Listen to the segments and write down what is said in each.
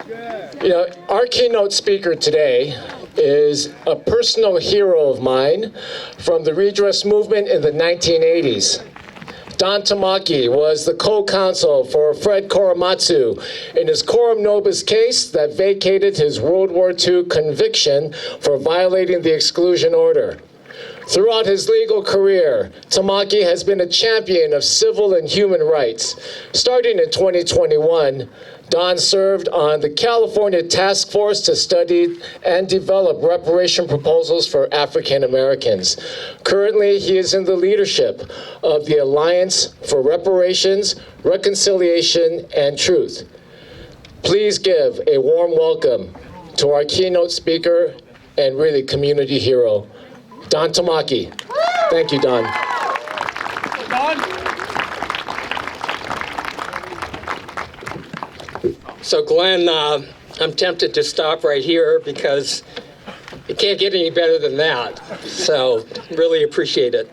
right. You know, our keynote speaker today is a personal hero of mine from the redress movement in the 1980s. Don Tamaki was the co-counsel for Fred Korematsu in his coram nobis case that vacated his World War II conviction for violating the exclusion order. Throughout his legal career, Tamaki has been a champion of civil and human rights. Starting in 2021, Don served on the California Task Force to study and develop reparation proposals for African Americans. Currently, he is in the leadership of the Alliance for Reparations, Reconciliation, and Truth. Please give a warm welcome to our keynote speaker and really community hero, Don Tamaki. Thank you, Don. So Glenn, I'm tempted to stop right here because it can't get any better than that. So really appreciate it.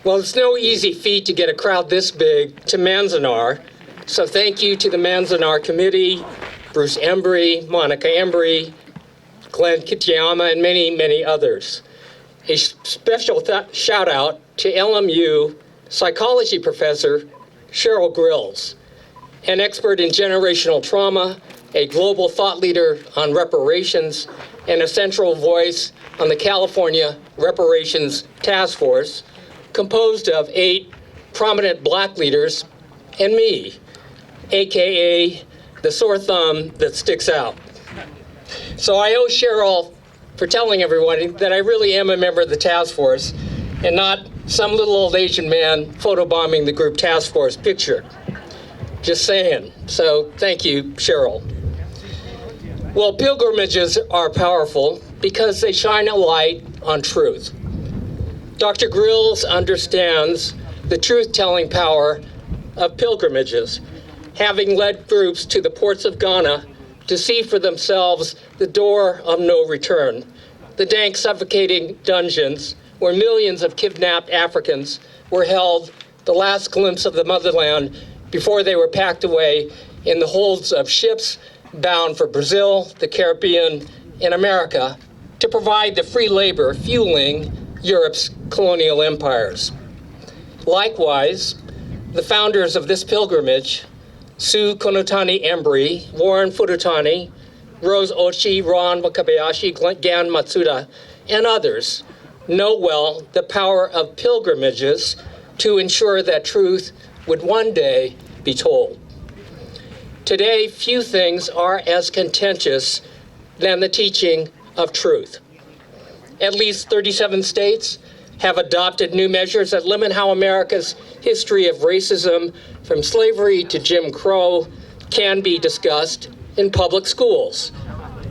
Well, it's no easy feat to get a crowd this big to Manzanar. So thank you to the Manzanar committee, Bruce Embry, Monica Embry, Glenn Kitayama, and many, many others. A special shout out to LMU psychology professor Cheryl Grills, an expert in generational trauma, a global thought leader on reparations, and a central voice on the California Reparations Task Force, composed of 8 prominent Black leaders and me, AKA the sore thumb that sticks out. So I owe Cheryl for telling everyone that I really am a member of the task force and not some little old Asian man photobombing the group task force picture. Just saying. So thank you, Cheryl. Well, pilgrimages are powerful because they shine a light on truth. Dr. Grills understands the truth-telling power of pilgrimages, having led groups to the ports of Ghana to see for themselves the door of no return, the dank, suffocating dungeons where millions of kidnapped Africans were held, the last glimpse of the motherland before they were packed away in the holds of ships bound for Brazil, the Caribbean, and America to provide the free labor fueling Europe's colonial empires. Likewise, the founders of this pilgrimage, Sue Konotani Embry, Warren Furutani, Rose Ochi, Ron Wakabayashi, Gan Matsuda, and others know well the power of pilgrimages to ensure that truth would one day be told. Today, few things are as contentious than the teaching of truth. At least 37 states have adopted new measures that limit how America's history of racism, from slavery to Jim Crow, can be discussed in public schools.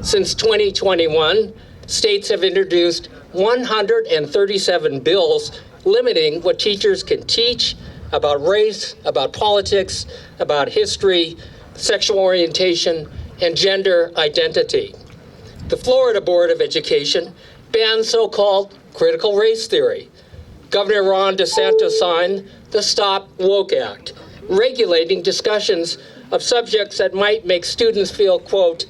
Since 2021, states have introduced 137 bills limiting what teachers can teach about race, about politics, about history, sexual orientation, and gender identity. The Florida Board of Education banned so-called critical race theory. Governor Ron DeSantis signed the Stop Woke Act, regulating discussions of subjects that might make students feel, quote,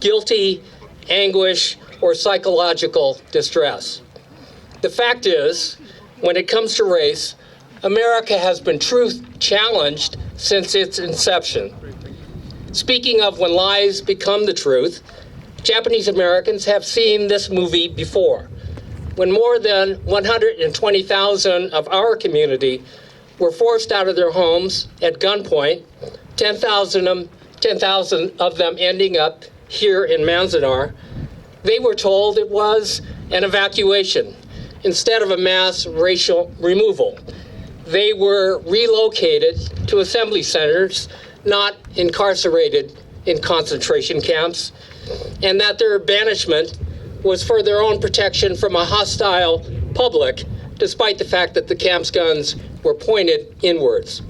guilty, anguish, or psychological distress. The fact is, when it comes to race, America has been truth challenged since its inception. Speaking of when lies become the truth, Japanese Americans have seen this movie before, when more than 120,000 of our community were forced out of their homes at gunpoint, 10,000 of them ending up here in Manzanar. They were told it was an evacuation instead of a mass racial removal. They were relocated to assembly centers, not incarcerated in concentration camps, and that their banishment was for their own protection from a hostile public, despite the fact that the camp's guns were pointed inwards.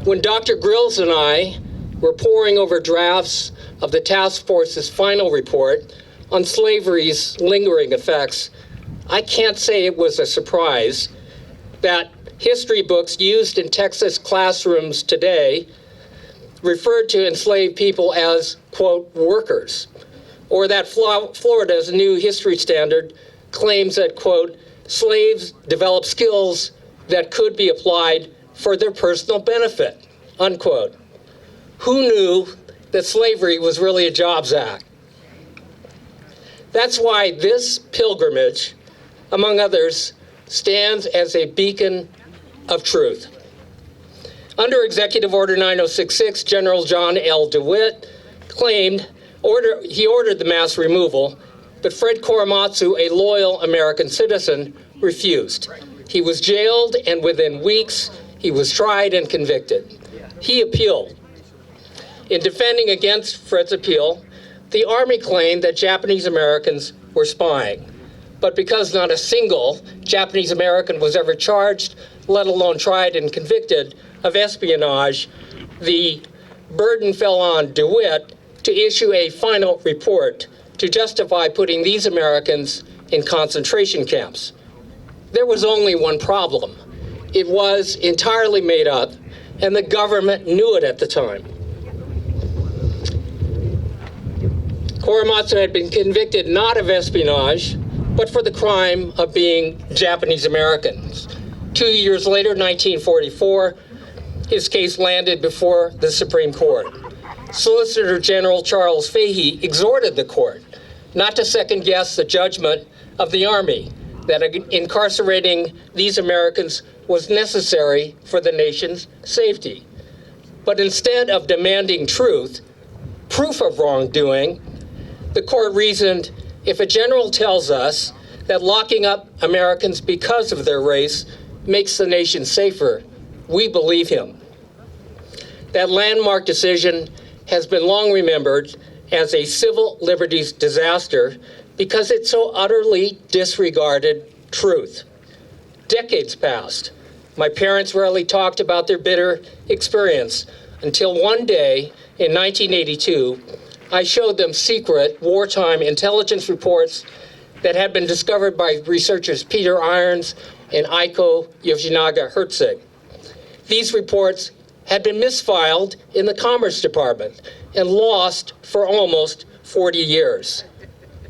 When Dr. Grills and I were poring over drafts of the task force's final report on slavery's lingering effects, I can't say it was a surprise that history books used in Texas classrooms today referred to enslaved people as, quote, workers, or that Florida's new history standard claims that, quote, slaves developed skills that could be applied for their personal benefit, unquote. Who knew that slavery was really a Jobs Act? That's why this pilgrimage, among others, stands as a beacon of truth. Under Executive Order 9066, General John L. DeWitt he ordered the mass removal, but Fred Korematsu, a loyal American citizen, refused. He was jailed, and within weeks, he was tried and convicted. He appealed. In defending against Fred's appeal, the Army claimed that Japanese Americans were spying. But because not a single Japanese American was ever charged, let alone tried and convicted of espionage, the burden fell on DeWitt to issue a final report to justify putting these Americans in concentration camps. There was only one problem. It was entirely made up, and the government knew it at the time. Korematsu had been convicted not of espionage, but for the crime of being Japanese Americans. 2 years later, 1944, his case landed before the Supreme Court. Solicitor General Charles Fahey exhorted the court not to second-guess the judgment of the Army, that incarcerating these Americans was necessary for the nation's safety. But instead of demanding truth, proof of wrongdoing, the court reasoned, if a general tells us that locking up Americans because of their race makes the nation safer, we believe him. That landmark decision has been long remembered as a civil liberties disaster because it so utterly disregarded truth. Decades passed. My parents rarely talked about their bitter experience until one day in 1982, I showed them secret wartime intelligence reports that had been discovered by researchers Peter Irons and Aiko Yoshinaga-Herzig. These reports had been misfiled in the Commerce Department and lost for almost 40 years.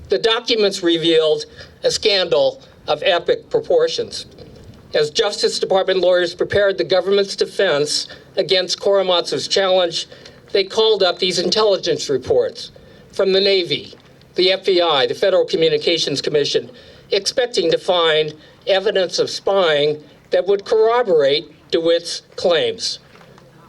The documents revealed a scandal of epic proportions. As Justice Department lawyers prepared the government's defense against Korematsu's challenge, they called up these intelligence reports from the Navy, the FBI, the Federal Communications Commission, expecting to find evidence of spying that would corroborate DeWitt's claims.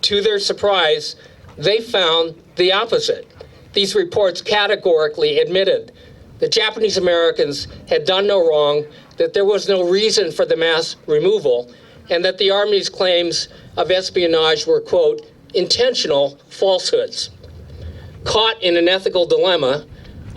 To their surprise, they found the opposite. These reports categorically admitted the Japanese Americans had done no wrong, that there was no reason for the mass removal, and that the Army's claims of espionage were, quote, intentional falsehoods. Caught in an ethical dilemma,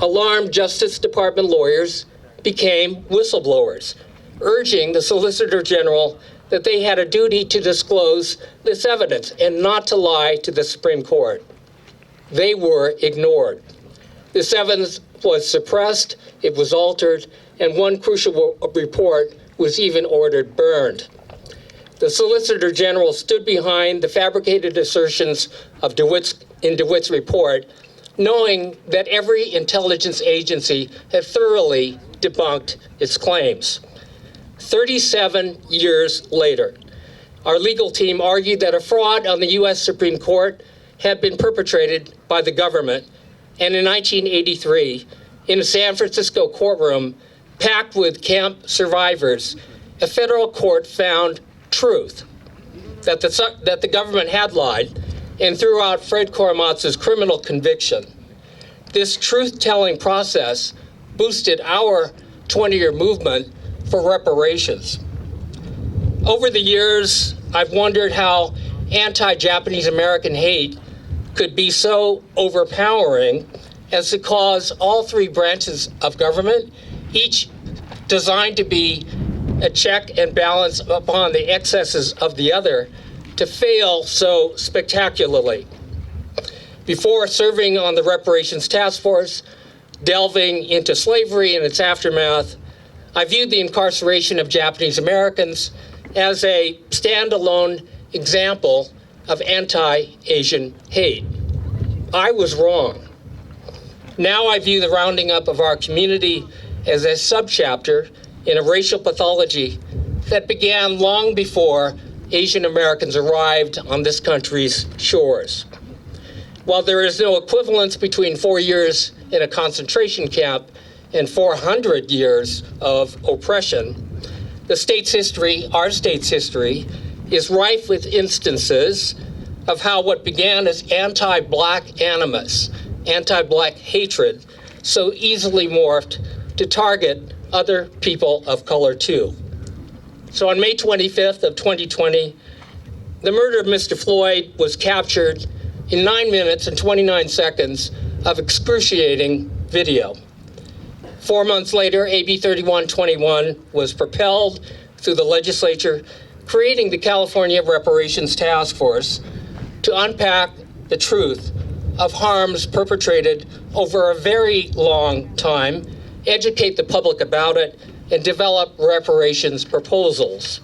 alarmed Justice Department lawyers became whistleblowers, urging the Solicitor General that they had a duty to disclose this evidence and not to lie to the Supreme Court. They were ignored. This evidence was suppressed, it was altered, and one crucial report was even ordered burned. The Solicitor General stood behind the fabricated assertions of DeWitt's report, knowing that every intelligence agency had thoroughly debunked its claims. 37 years later, our legal team argued that a fraud on the U.S. Supreme Court had been perpetrated by the government, and in 1983, in a San Francisco courtroom packed with camp survivors, a federal court found truth, that the government had lied, and threw out Fred Korematsu's criminal conviction. This truth-telling process boosted our 20-year movement for reparations. Over the years, I've wondered how anti-Japanese American hate could be so overpowering as to cause all three branches of government, each designed to be a check and balance upon the excesses of the other, to fail so spectacularly. Before serving on the Reparations Task Force, delving into slavery and its aftermath, I viewed the incarceration of Japanese Americans as a standalone example of anti-Asian hate. I was wrong. Now I view the rounding up of our community as a subchapter in a racial pathology that began long before Asian Americans arrived on this country's shores. While there is no equivalence between 4 years in a concentration camp and 400 years of oppression, the state's history, our state's history, is rife with instances of how what began as anti-Black animus, anti-Black hatred, so easily morphed to target other people of color too. So on May 25th of 2020, the murder of Mr. Floyd was captured in 9 minutes and 29 seconds of excruciating video. 4 months later, AB 3121 was propelled through the legislature, creating the California Reparations Task Force to unpack the truth of harms perpetrated over a very long time, educate the public about it, and develop reparations proposals.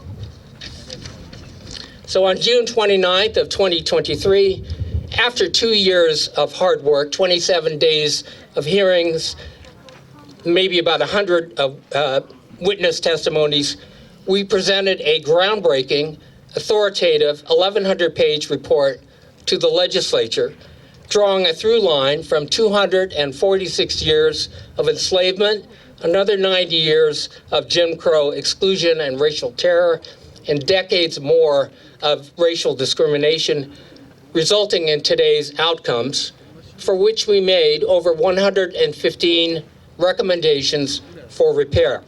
So on June 29th of 2023, after 2 years of hard work, 27 days of hearings, maybe about 100 witness testimonies, we presented a groundbreaking, authoritative 1,100-page report to the legislature, drawing a through line from 246 years of enslavement, another 90 years of Jim Crow exclusion and racial terror, and decades more of racial discrimination, resulting in today's outcomes, for which we made over 115 recommendations for repair.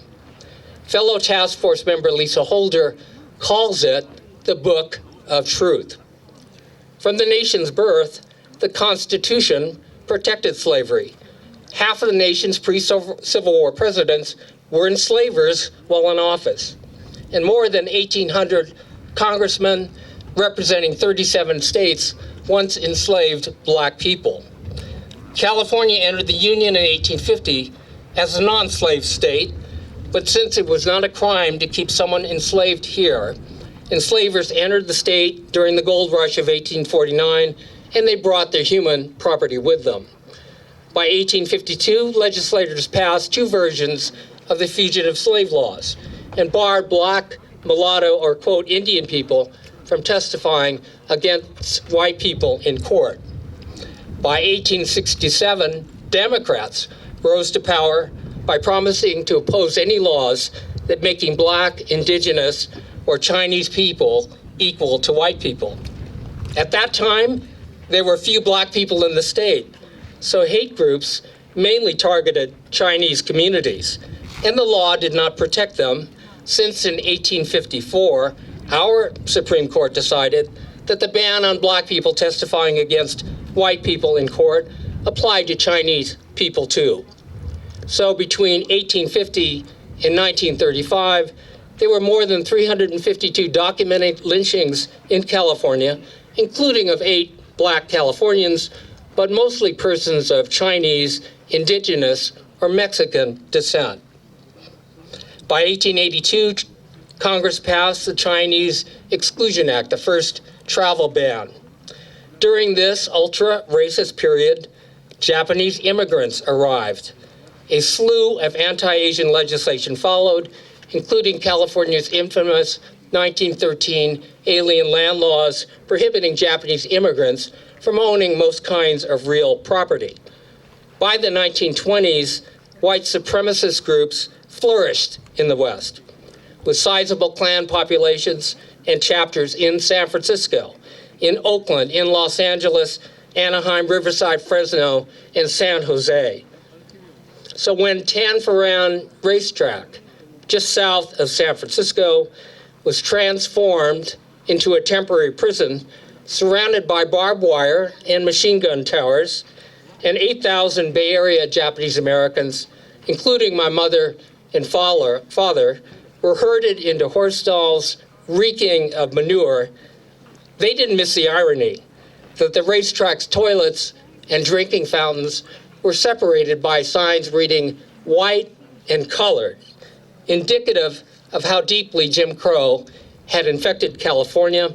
Fellow task force member Lisa Holder calls it the Book of Truth. From the nation's birth, the Constitution protected slavery. Half of the nation's pre-Civil War presidents were enslavers while in office, and more than 1,800 congressmen representing 37 states once enslaved Black people. California entered the Union in 1850 as a non-slave state, but since it was not a crime to keep someone enslaved here, enslavers entered the state during the gold rush of 1849, and they brought their human property with them. By 1852, legislators passed two versions of the fugitive slave laws and barred Black, mulatto, or, quote, Indian people from testifying against white people in court. By 1867, Democrats rose to power by promising to oppose any laws that making Black, Indigenous, or Chinese people equal to white people. At that time, there were few Black people in the state, so hate groups mainly targeted Chinese communities, and the law did not protect them, since in 1854, our Supreme Court decided that the ban on Black people testifying against white people in court applied to Chinese people too. So between 1850 and 1935, there were more than 352 documented lynchings in California, including of 8 Black Californians, but mostly persons of Chinese, Indigenous, or Mexican descent. By 1882, Congress passed the Chinese Exclusion Act, the first travel ban. During this ultra-racist period, Japanese immigrants arrived. A slew of anti-Asian legislation followed, including California's infamous 1913 alien land laws prohibiting Japanese immigrants from owning most kinds of real property. By the 1920s, white supremacist groups flourished in the West, with sizable Klan populations and chapters in San Francisco, in Oakland, in Los Angeles, Anaheim, Riverside, Fresno, and San Jose. So when Tanforan Racetrack, just south of San Francisco, was transformed into a temporary prison surrounded by barbed wire and machine gun towers, and 8,000 Bay Area Japanese Americans, including my mother and father, were herded into horse stalls reeking of manure, they didn't miss the irony that the racetrack's toilets and drinking fountains were separated by signs reading white and colored, indicative of how deeply Jim Crow had infected California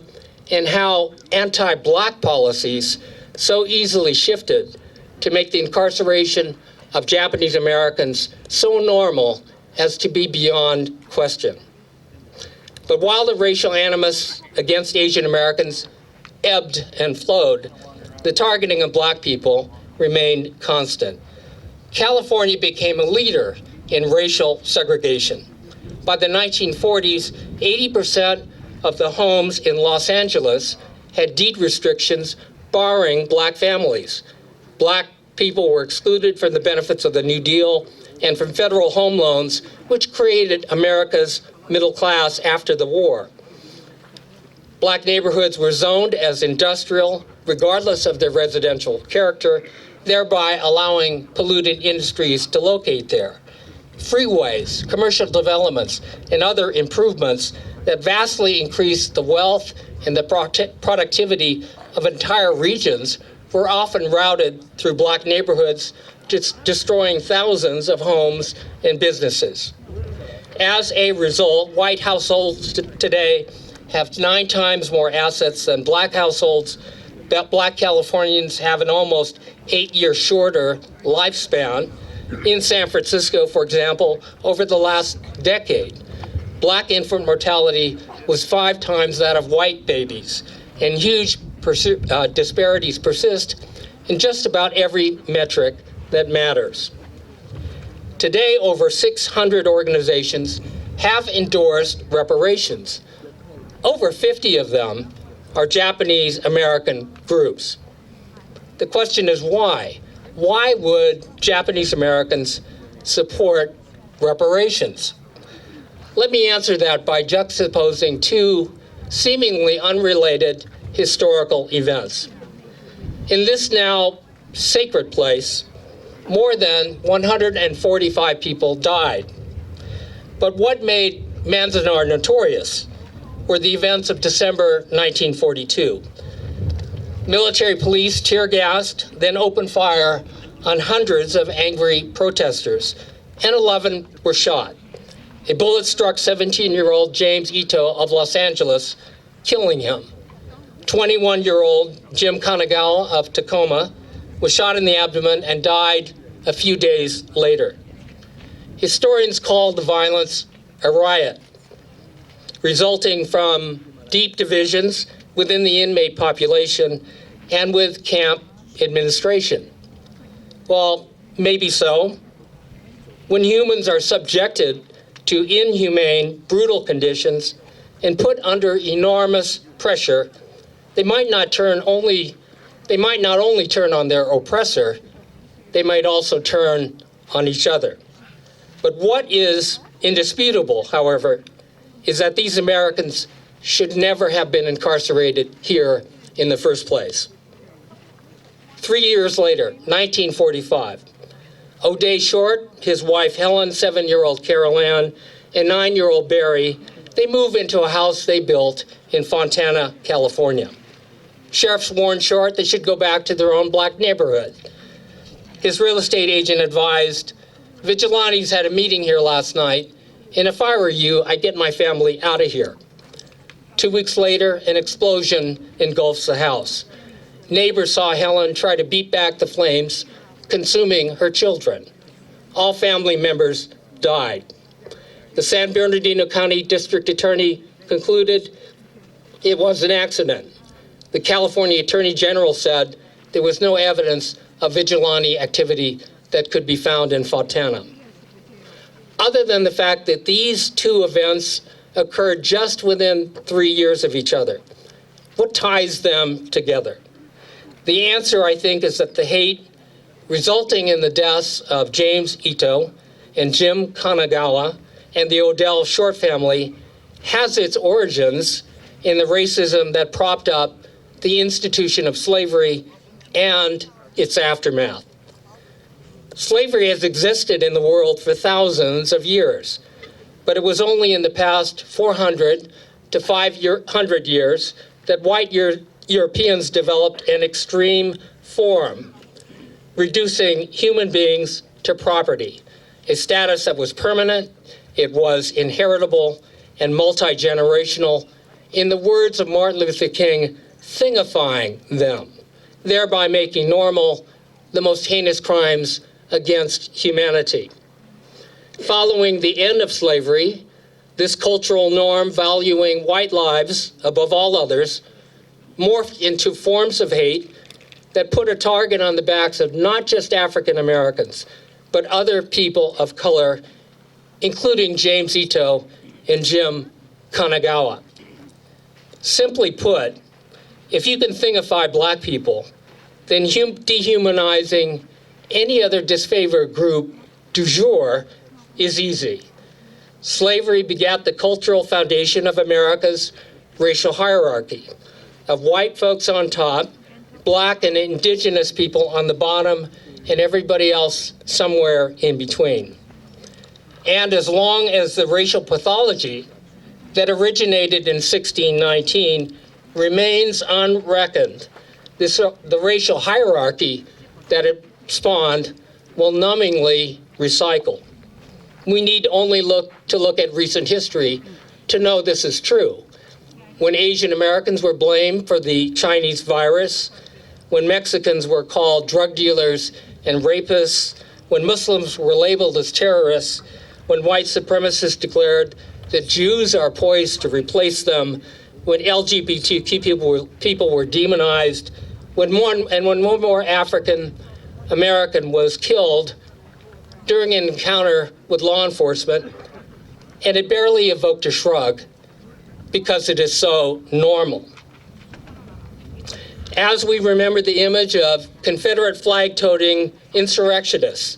and how anti-black policies so easily shifted to make the incarceration of Japanese Americans so normal as to be beyond question. But while the racial animus against Asian Americans ebbed and flowed, the targeting of black people remained constant. California became a leader in racial segregation. By the 1940s, 80% of the homes in Los Angeles had deed restrictions barring black families. Black people were excluded from the benefits of the New Deal and from federal home loans, which created America's middle class after the war. Black neighborhoods were zoned as industrial, regardless of their residential character, thereby allowing polluted industries to locate there. Freeways, commercial developments, and other improvements that vastly increased the wealth and the productivity of entire regions were often routed through black neighborhoods, destroying thousands of homes and businesses. As a result, white households today have 9 times more assets than black households. Black Californians have an almost 8-year shorter lifespan. In San Francisco, for example, over the last decade, black infant mortality was 5 times that of white babies, and huge disparities persist in just about every metric that matters. Today, over 600 organizations have endorsed reparations. Over 50 of them are Japanese American groups. The question is why? Why would Japanese Americans support reparations? Let me answer that by juxtaposing 2 seemingly unrelated historical events. In this now sacred place, more than 145 people died. But what made Manzanar notorious were the events of December 1942. Military police tear-gassed, then opened fire on hundreds of angry protesters, and 11 were shot. A bullet struck 17-year-old James Ito of Los Angeles, killing him. 21-year-old Jim Kanagawa of Tacoma was shot in the abdomen and died a few days later. Historians called the violence a riot, resulting from deep divisions within the inmate population and with camp administration. Well, maybe so. When humans are subjected to inhumane, brutal conditions and put under enormous pressure, they might not only turn on their oppressor, they might also turn on each other. But what is indisputable, however, is that these Americans should never have been incarcerated here in the first place. 3 years later, 1945, O'Day Short, his wife Helen, 7-year-old Carol Ann, and 9-year-old Barry, they move into a house they built in Fontana, California. Sheriffs warned Short they should go back to their own black neighborhood. His real estate agent advised, "Vigilantes had a meeting here last night, and if I were you, I'd get my family out of here." 2 weeks later, an explosion engulfs the house. Neighbors saw Helen try to beat back the flames, consuming her children. All family members died. The San Bernardino County District Attorney concluded it was an accident. The California Attorney General said there was no evidence of vigilante activity that could be found in Fontana. Other than the fact that these 2 events occurred just within 3 years of each other, what ties them together? The answer, I think, is that the hate resulting in the deaths of James Ito and Jim Kanagawa and the Odell Short family has its origins in the racism that propped up the institution of slavery and its aftermath. Slavery has existed in the world for thousands of years, but it was only in the past 400 to 500 years that white Europeans developed an extreme form, reducing human beings to property, a status that was permanent, it was inheritable and multi-generational, in the words of Martin Luther King, thingifying them, thereby making normal the most heinous crimes against humanity. Following the end of slavery, this cultural norm valuing white lives above all others morphed into forms of hate that put a target on the backs of not just African Americans, but other people of color, including James Ito and Jim Kanagawa. Simply put, if you can thingify black people, then dehumanizing any other disfavored group du jour is easy. Slavery begat the cultural foundation of America's racial hierarchy, of white folks on top, black and indigenous people on the bottom, and everybody else somewhere in between. And as long as the racial pathology that originated in 1619 remains unreckoned, the racial hierarchy that it spawned will numbingly recycle. We need only look at recent history to know this is true. When Asian Americans were blamed for the Chinese virus, when Mexicans were called drug dealers and rapists, when Muslims were labeled as terrorists, when white supremacists declared that Jews are poised to replace them, when LGBTQ people were demonized, when one more African American was killed during an encounter with law enforcement, and it barely evoked a shrug because it is so normal. As we remember the image of Confederate flag-toting insurrectionists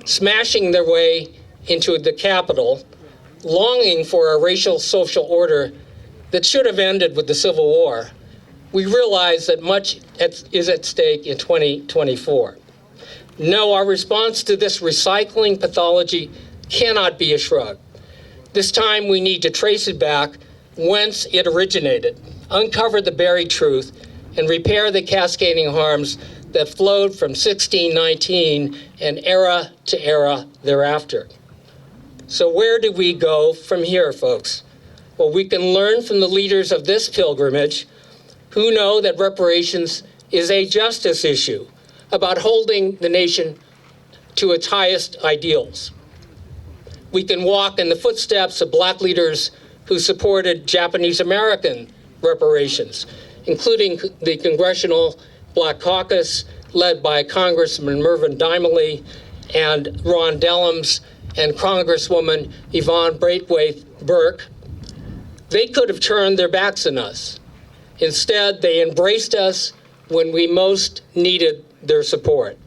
smashing their way into the Capitol, longing for a racial social order that should have ended with the Civil War, we realize that much is at stake in 2024. No, our response to this recycling pathology cannot be a shrug. This time we need to trace it back whence it originated, uncover the buried truth, and repair the cascading harms that flowed from 1619 and era to era thereafter. So where do we go from here, folks? Well, we can learn from the leaders of this pilgrimage who know that reparations is a justice issue about holding the nation to its highest ideals. We can walk in the footsteps of black leaders who supported Japanese American reparations, including the Congressional Black Caucus led by Congressman Mervyn Dimely and Ron Dellums and Congresswoman Yvonne Braithwaite Burke. They could have turned their backs on us. Instead, they embraced us when we most needed their support.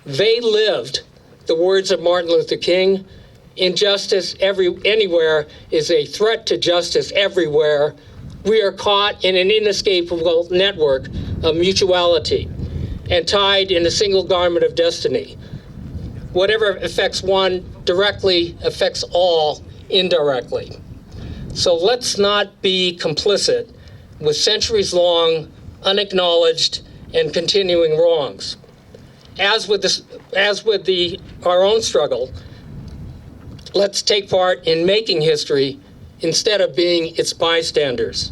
They lived the words of Martin Luther King, injustice anywhere is a threat to justice everywhere. We are caught in an inescapable network of mutuality and tied in a single garment of destiny. Whatever affects one directly affects all indirectly. So let's not be complicit with centuries-long, unacknowledged, and continuing wrongs. As with our own struggle, let's take part in making history instead of being its bystanders.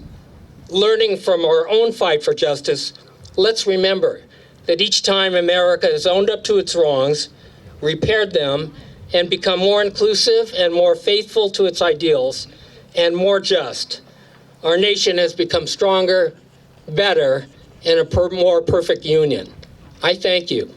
Learning from our own fight for justice, let's remember that each time America has owned up to its wrongs, repaired them, and become more inclusive and more faithful to its ideals, and more just, our nation has become stronger, better, and a more perfect union. I thank you.